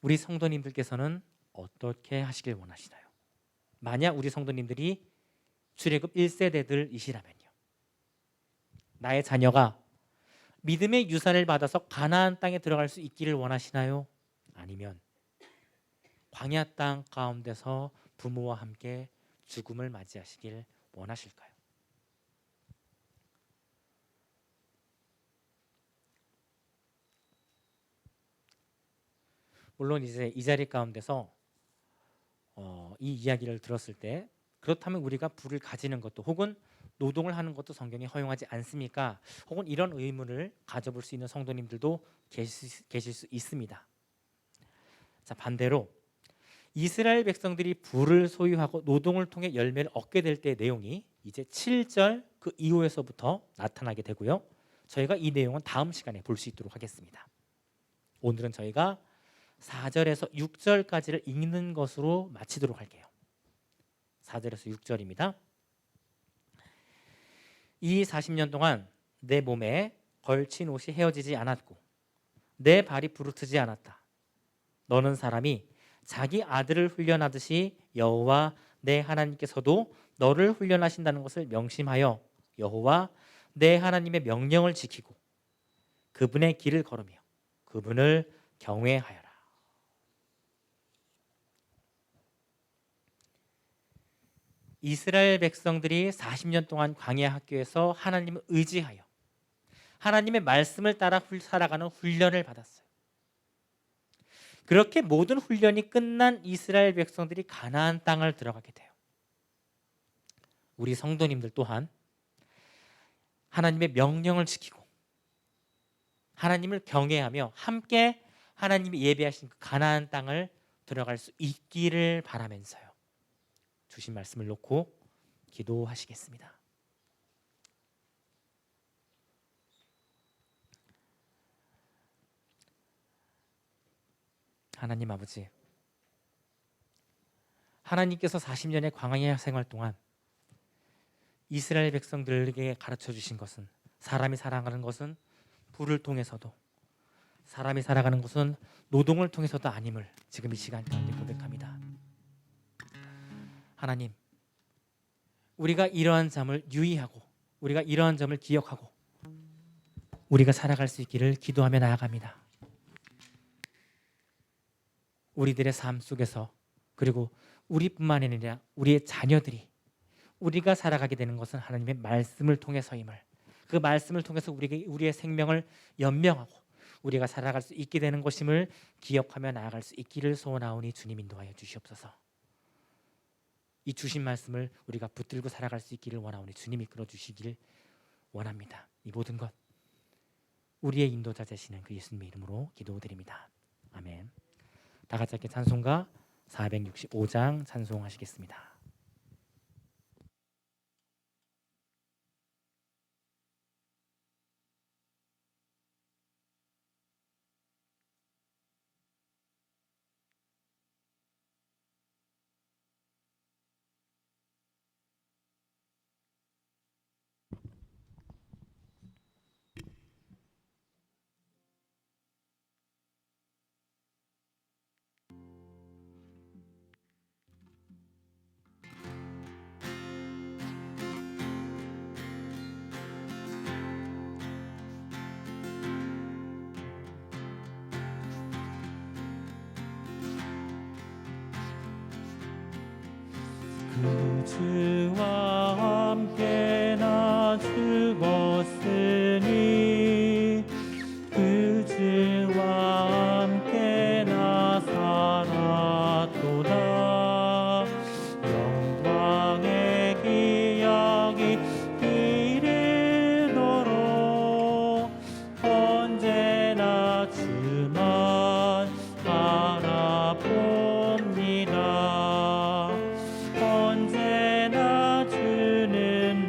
우리 성도님들께서는 어떻게 하시길 원하시나요? 만약 우리 성도님들이 출애굽 1세대들이시라면요, 나의 자녀가 믿음의 유산을 받아서 가나안 땅에 들어갈 수 있기를 원하시나요? 아니면 광야 땅 가운데서 부모와 함께 죽음을 맞이하시길 원하실까요? 물론 이제 이 자리 가운데서 이 이야기를 들었을 때 그렇다면 우리가 부를 가지는 것도 혹은 노동을 하는 것도 성경이 허용하지 않습니까? 혹은 이런 의문을 가져볼 수 있는 성도님들도 계실 수 있습니다. 자, 반대로 이스라엘 백성들이 부를 소유하고 노동을 통해 열매를 얻게 될 때의 내용이 이제 7절 그 이후에서부터 나타나게 되고요. 저희가 이 내용은 다음 시간에 볼 수 있도록 하겠습니다. 오늘은 저희가 4절에서 6절까지를 읽는 것으로 마치도록 할게요. 4절에서 6절입니다. 이 40년 동안 내 몸에 걸친 옷이 헤어지지 않았고 내 발이 부르트지 않았다. 너는 사람이 자기 아들을 훈련하듯이 여호와 내 하나님께서도 너를 훈련하신다는 것을 명심하여 여호와 내 하나님의 명령을 지키고 그분의 길을 걸으며 그분을 경외하여라. 이스라엘 백성들이 40년 동안 광야 학교에서 하나님을 의지하여 하나님의 말씀을 따라 살아가는 훈련을 받았어요. 그렇게 모든 훈련이 끝난 이스라엘 백성들이 가나안 땅을 들어가게 돼요. 우리 성도님들 또한 하나님의 명령을 지키고 하나님을 경외하며 함께 하나님이 예비하신 그 가나안 땅을 들어갈 수 있기를 바라면서요. 주신 말씀을 놓고 기도하시겠습니다. 하나님 아버지, 하나님께서 40년의 광야 생활 동안 이스라엘 백성들에게 가르쳐 주신 것은 사람이 살아가는 것은 불을 통해서도 사람이 살아가는 것은 노동을 통해서도 아님을 지금 이 시간 가운데 고백합니다. 하나님, 우리가 이러한 점을 유의하고 우리가 이러한 점을 기억하고 우리가 살아갈 수 있기를 기도하며 나아갑니다. 우리들의 삶 속에서 그리고 우리뿐만 아니라 우리의 자녀들이 우리가 살아가게 되는 것은 하나님의 말씀을 통해서임을, 그 말씀을 통해서 우리의 생명을 연명하고 우리가 살아갈 수 있게 되는 것임을 기억하며 나아갈 수 있기를 소원하오니 주님 인도하여 주시옵소서. 이 주신 말씀을 우리가 붙들고 살아갈 수 있기를 원하오니 주님 이끌어 주시기를 원합니다. 이 모든 것 우리의 인도자 되시는 그 예수님의 이름으로 기도드립니다. 아멘. 다 같이 함께 찬송가 465장 찬송하시겠습니다. 그 주와 함께 나 죽었으니 그 주와 함께 나 살았도다. 영광의 기약이 이르도록 언제나 주만 바라봅니다. 언제나 주는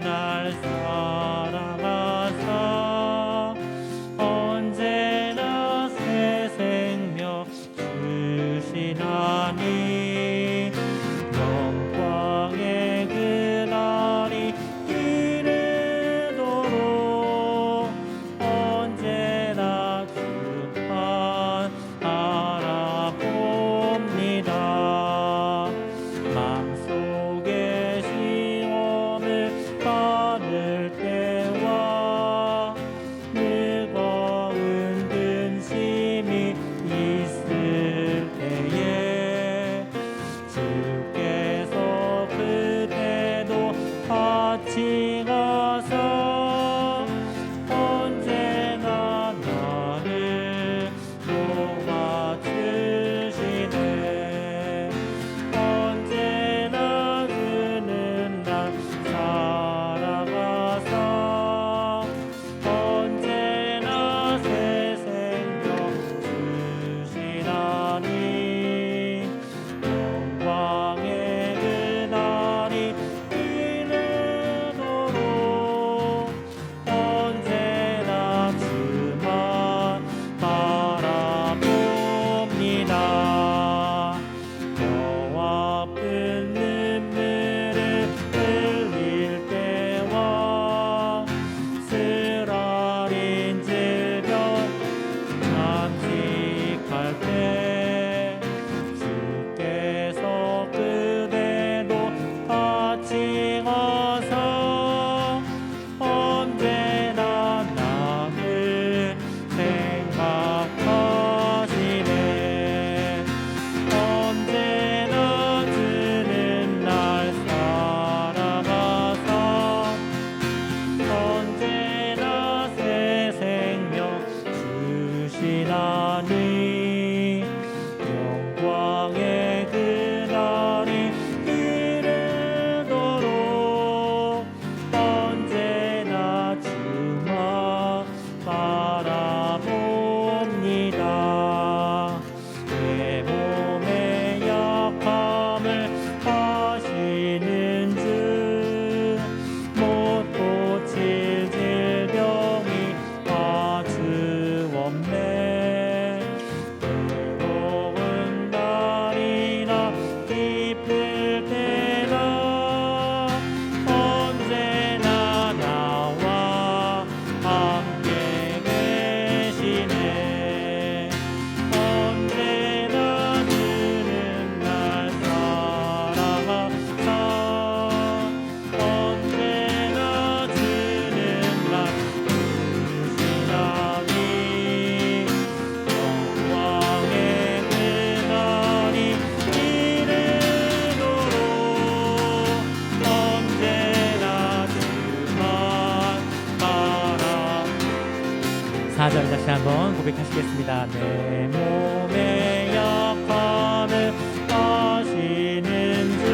4절 다시 한번 고백하시겠습니다. 내 몸의 약함을 아시는 주,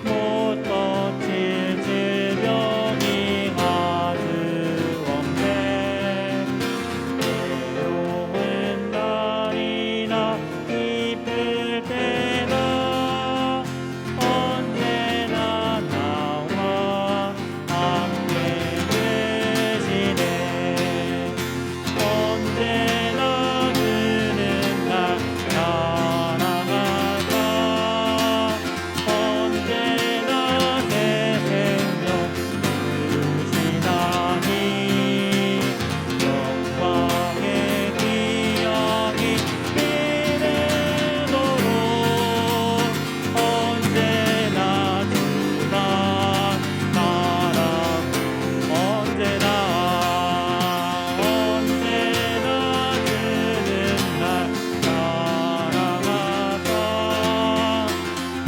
못 버틸 질병이 아주 없네. 외로운 날이나 기쁠 때나 언제나 나와 함께 계시네. 언제나 그는 날 사랑하사 언제나 새 생명 주시나니 영광의 기억이 이르도록 언제나 주만 바라고 언제나 그는 날 사랑하사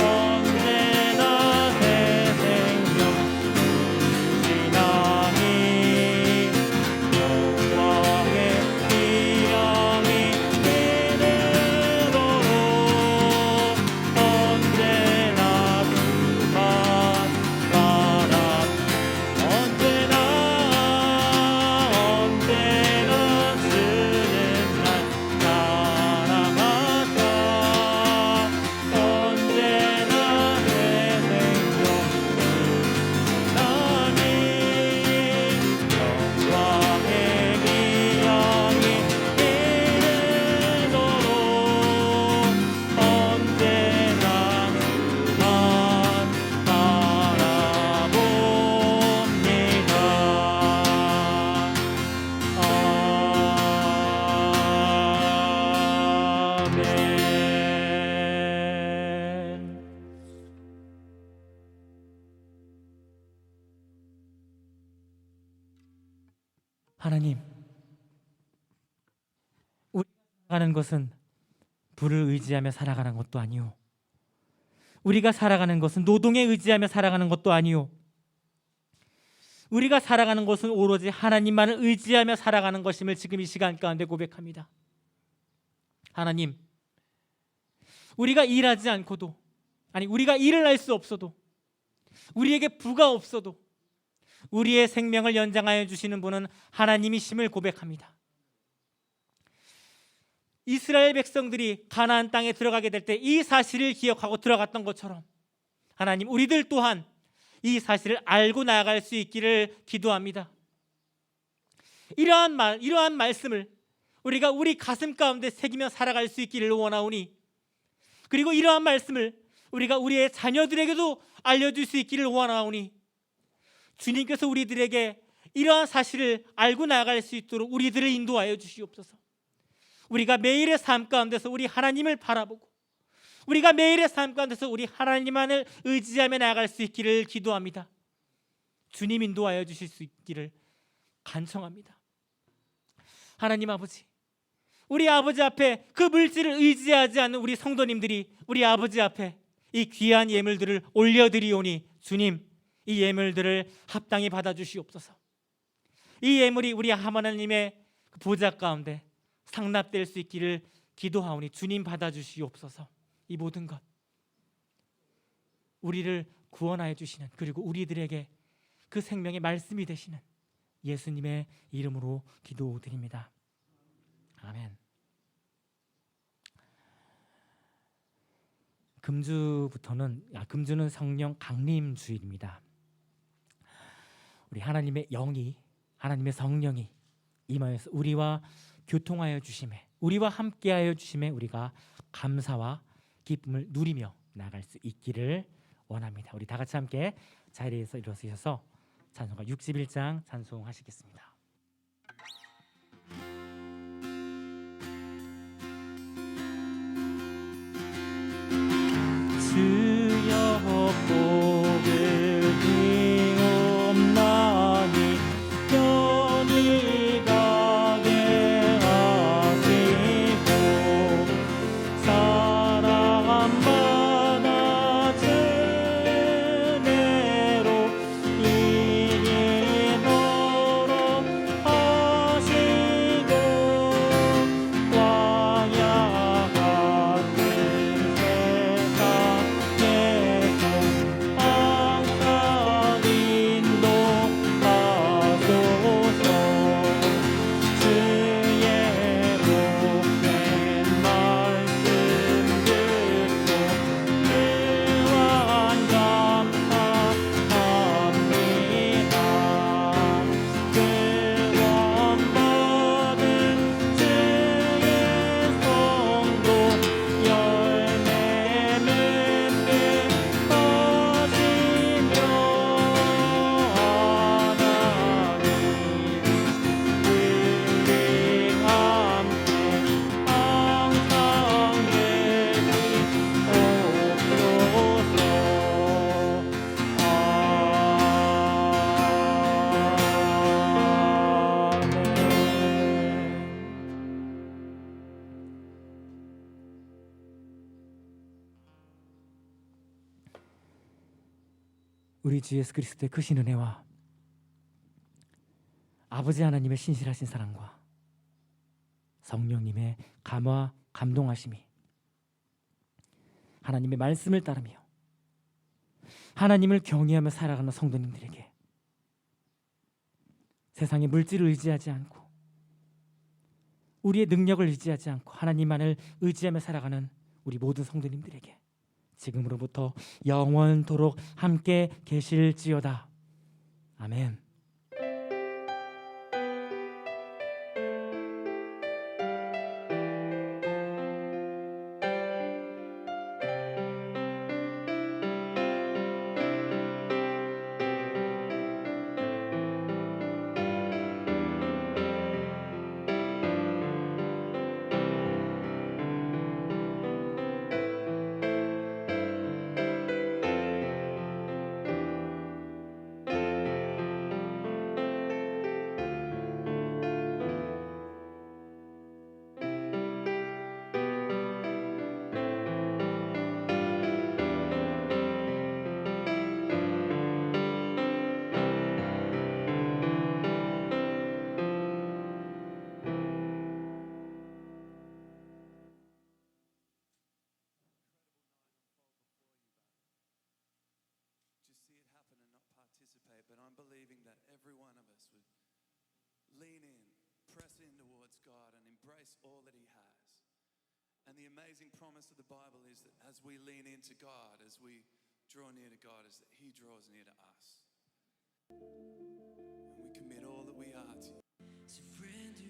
언제나 새 생명 주시나니 영광의 기영이 이르도록 언제나 그만 바라 언제나 주는 날 사랑하사 언제나 내 생명 주시나니 영광의 기영이 이르도록 언제나 그만 바라봅니다. 아멘. 하나님, 우리가 살아가는 것은 부를 의지하며 살아가는 것도 아니요, 우리가 살아가는 것은 노동에 의지하며 살아가는 것도 아니요, 우리가 살아가는 것은 오로지 하나님만을 의지하며 살아가는 것임을 지금 이 시간 가운데 고백합니다. 하나님, 우리가 일하지 않고도, 아니 우리가 일을 할 수 없어도, 우리에게 부가 없어도 우리의 생명을 연장하여 주시는 분은 하나님이심을 고백합니다. 이스라엘 백성들이 가나안 땅에 들어가게 될 때 이 사실을 기억하고 들어갔던 것처럼 하나님, 우리들 또한 이 사실을 알고 나아갈 수 있기를 기도합니다. 이러한 말씀을 우리가 우리 가슴 가운데 새기며 살아갈 수 있기를 원하오니, 그리고 이러한 말씀을 우리가 우리의 자녀들에게도 알려줄 수 있기를 원하오니, 주님께서 우리들에게 이러한 사실을 알고 나아갈 수 있도록 우리들을 인도하여 주시옵소서. 우리가 매일의 삶 가운데서 우리 하나님을 바라보고, 우리가 매일의 삶 가운데서 우리 하나님만을 의지하며 나아갈 수 있기를 기도합니다. 주님 인도하여 주실 수 있기를 간청합니다. 하나님 아버지, 우리 아버지 앞에 그 물질을 의지하지 않는 우리 성도님들이 우리 아버지 앞에 이 귀한 예물들을 올려드리오니, 주님 이 예물들을 합당히 받아주시옵소서. 이 예물이 우리 하나님의 보좌 가운데 상납될 수 있기를 기도하오니 주님 받아주시옵소서. 이 모든 것 우리를 구원하여 주시는, 그리고 우리들에게 그 생명의 말씀이 되시는 예수님의 이름으로 기도드립니다. 아멘. 금주는 성령 강림 주일입니다. 우리 하나님의 영이, 하나님의 성령이 임하여서 우리와 교통하여 주심에, 우리와 함께하여 주심에 우리가 감사와 기쁨을 누리며 나아갈 수 있기를 원합니다. 우리 다 같이 함께 자리에서 일어서셔서 찬송가 61장 찬송하시겠습니다. 주여 복을 비옵나니 편히 가게 하시고 사랑 받아 은혜로 이기도록 하시고 우리 주 예수 그리스도의 크신 은혜와 아버지 하나님의 신실하신 사랑과 성령님의 감화 감동하심이 하나님의 말씀을 따르며 하나님을 경외하며 살아가는 성도님들에게 세상의 물질을 의지하지 않고 우리의 능력을 의지하지 않고 하나님만을 의지하며 살아가는 우리 모든 성도님들에게 지금으로부터 영원토록 함께 계실지어다. 아멘. just see it happen and not participate. But I'm believing that every one of us would lean in, press in towards God, and embrace all that He has. And the amazing promise of the Bible is that as we lean into God, as we draw near to God, is that He draws near to us. And we commit all that we are to you. Surrender